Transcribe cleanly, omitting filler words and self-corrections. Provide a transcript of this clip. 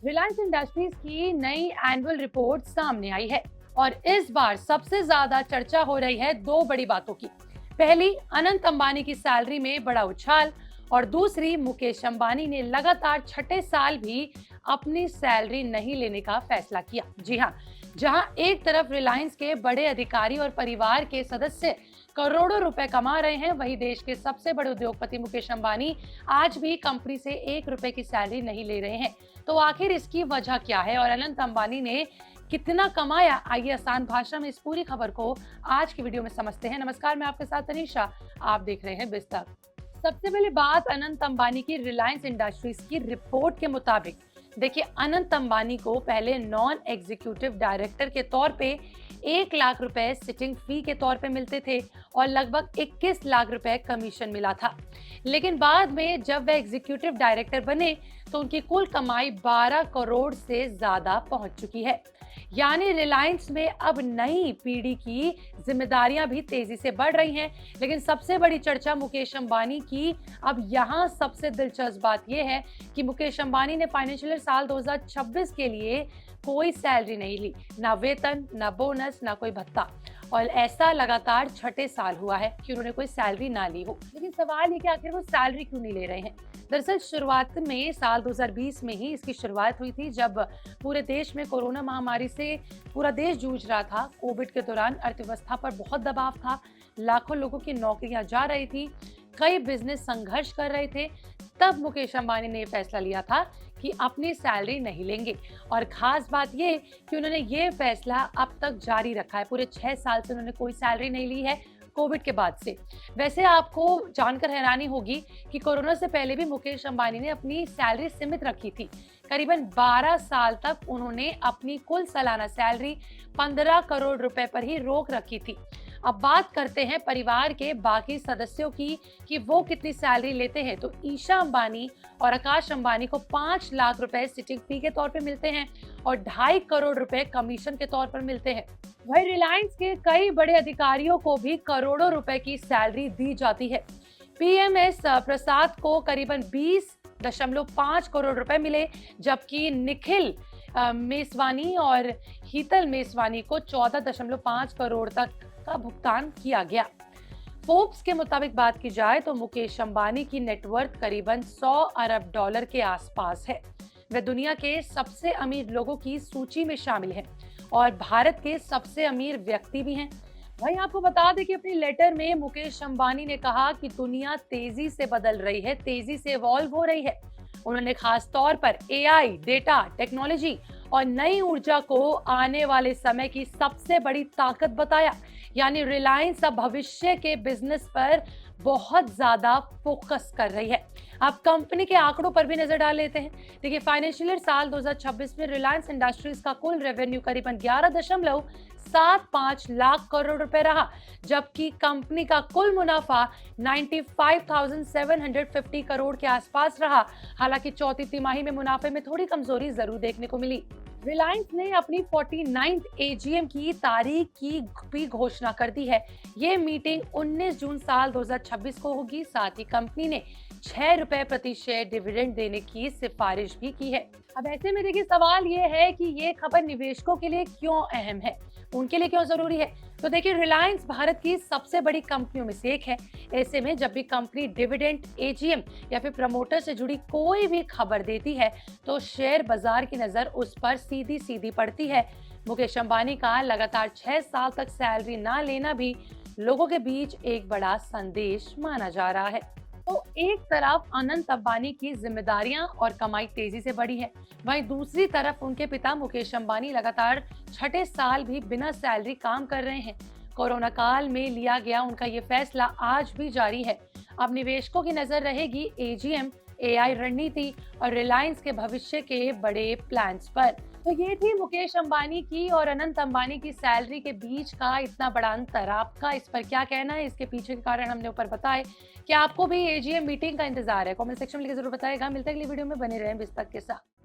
Reliance industries की नई annual report सामने आई है और इस बार सबसे ज्यादा चर्चा हो रही है दो बड़ी बातों की। पहली, अनंत अंबानी की सैलरी में बड़ा उछाल, और दूसरी, मुकेश अंबानी ने लगातार छठे साल भी अपनी सैलरी नहीं लेने का फैसला किया। जी हाँ, जहां एक तरफ रिलायंस के बड़े अधिकारी और परिवार के सदस्य करोड़ों रुपए कमा रहे हैं, वहीं देश के सबसे बड़े उद्योगपति मुकेश अंबानी आज भी कंपनी से 1 रुपए की सैलरी नहीं ले रहे हैं। तो आखिर इसकी वजह क्या है और अनंत अंबानी ने कितना कमाया? आइए आसान भाषा में इस पूरी खबर को आज की वीडियो में समझते हैं। नमस्कार, मैं आपके साथ तनीषा, आप देख रहे हैं बिस्तर। सबसे पहले बात अनंत अंबानी की रिलायंस इंडस्ट्रीज की रिपोर्ट के मुताबिक। देखिए, अनंत अंबानी को पहले नॉन एग्जीक्यूटिव डायरेक्टर के तौर पे 1 लाख रुपए सिटिंग फी के तौर पे मिलते थे और लगभग 21 लाख रुपए कमीशन मिला था। लेकिन बाद में जब वे एग्जीक्यूटिव डायरेक्टर बने तो उनकी कुल कमाई 12 करोड़ से ज्यादा पहुंच चुकी है। यानी रिलायंस में अब नई पीढ़ी की जिम्मेदारियां भी तेजी से बढ़ रही हैं। लेकिन सबसे बड़ी चर्चा मुकेश अंबानी की। अब यहाँ सबसे दिलचस्प बात यह है कि मुकेश अंबानी ने फाइनेंशियल साल 2026 के लिए कोई सैलरी नहीं ली, ना वेतन, ना बोनस, ना कोई भत्ता। और ऐसा लगातार छठे साल हुआ है कि उन्होंने कोई सैलरी ना ली हो। लेकिन सवाल ये कि आखिर वो सैलरी क्यों नहीं ले रहे हैं? दरअसल शुरुआत में साल 2020 में ही इसकी शुरुआत हुई थी, जब पूरे देश में कोरोना महामारी से पूरा देश जूझ रहा था। कोविड के दौरान अर्थव्यवस्था पर बहुत दबाव था, लाखों लोगों की नौकरियां जा रही थी, कई बिजनेस संघर्ष कर रहे थे। तब मुकेश अंबानी ने फैसला लिया था कि अपनी सैलरी नहीं लेंगे। और खास बात ये कि उन्होंने ये फैसला अब तक जारी रखा है। पूरे 6 साल से उन्होंने कोई सैलरी नहीं ली है कोविड के बाद से। वैसे आपको जानकर हैरानी होगी कि कोरोना से पहले भी मुकेश अंबानी ने अपनी सैलरी सीमित रखी थी। करीबन 12 साल तक उन्होंने अपनी कुल सालाना सैलरी 15 करोड़ रुपए पर ही रोक रखी थी। अब बात करते हैं परिवार के बाकी सदस्यों की कि वो कितनी सैलरी लेते हैं। तो ईशा अंबानी और आकाश अंबानी को 5 लाख रुपए सिटिंग फी के तौर पे मिलते हैं और 2.5 करोड़ रुपए कमीशन के तौर पर मिलते हैं। वहीं रिलायंस के कई बड़े अधिकारियों को भी करोड़ों रुपए की सैलरी दी जाती है। पीएमएस प्रसाद को करीबन 20.5 करोड़ रुपए मिले, जबकि निखिल मेसवानी और हीतल मेसवानी को 14.5 करोड़ तक का भुगतान किया गया। फोर्ब्स के मुताबिक बात की जाए तो मुकेश अंबानी की नेटवर्थ करीबन 100 अरब डॉलर के आसपास है। वे दुनिया के सबसे अमीर लोगों की सूची में शामिल हैं और भारत के सबसे अमीर व्यक्ति भी हैं। वहीं आपको बता दें कि अपनी लेटर में मुकेश अंबानी ने कहा कि दुनिया तेजी से बदल रही है, तेजी से इवॉल्व हो रही है। उन्होंने खास तौर पर एआई, डेटा, टेक्नोलॉजी और नई ऊर्जा को आने वाले समय की सबसे बड़ी ताकत बताया। यानी रिलायंस अब भविष्य के बिजनेस पर बहुत ज्यादा फोकस कर रही है। अब कंपनी के आंकड़ों पर भी नजर डाल लेते हैं। देखिए, फाइनेंशियल साल 2026 में रिलायंस इंडस्ट्रीज का कुल रेवेन्यू करीबन 11.75 लाख करोड़ रुपए रहा, जबकि कंपनी का कुल मुनाफा 95,750 करोड़ के आसपास रहा। हालांकि चौथी तिमाही में मुनाफे में थोड़ी कमजोरी जरूर देखने को मिली। रिलायंस ने अपनी 49th एजीएम की तारीख की भी घोषणा कर दी है। ये मीटिंग 19 जून साल 2026 को होगी। साथ ही कंपनी ने 6 रुपए प्रति शेयर डिविडेंड देने की सिफारिश भी की है। अब ऐसे में देखिए, सवाल ये है कि ये खबर निवेशकों के लिए क्यों अहम है, उनके लिए क्यों जरूरी है? तो देखिए, रिलायंस भारत की सबसे बड़ी कंपनियों में से एक है। ऐसे में जब भी कंपनी डिविडेंड, एजीएम या फिर प्रमोटर से जुड़ी कोई भी खबर देती है तो शेयर बाजार की नजर उस पर सीधी सीधी पड़ती है। मुकेश अंबानी का लगातार 6 साल तक सैलरी ना लेना भी लोगों के बीच एक बड़ा संदेश माना जा रहा है। तो एक तरफ अनंत अंबानी की जिम्मेदारियां और कमाई तेजी से बढ़ी है, वहीं दूसरी तरफ उनके पिता मुकेश अंबानी लगातार छठे साल भी बिना सैलरी काम कर रहे हैं। कोरोना काल में लिया गया उनका ये फैसला आज भी जारी है। अब निवेशकों की नजर रहेगी एजीएम, एआई रणनीति और रिलायंस के भविष्य के बड़े प्लान्स पर। तो ये थी मुकेश अंबानी की और अनंत अंबानी की सैलरी के बीच का इतना बड़ा अंतर। आपका इस पर क्या कहना है? इसके पीछे के कारण हमने ऊपर बताए। क्या आपको भी एजीएम मीटिंग का इंतजार है? कमेंट सेक्शन में लिखकर जरूर बताएगा। मिलते हैं अगली वीडियो में, बने रहें बिस्तक के साथ।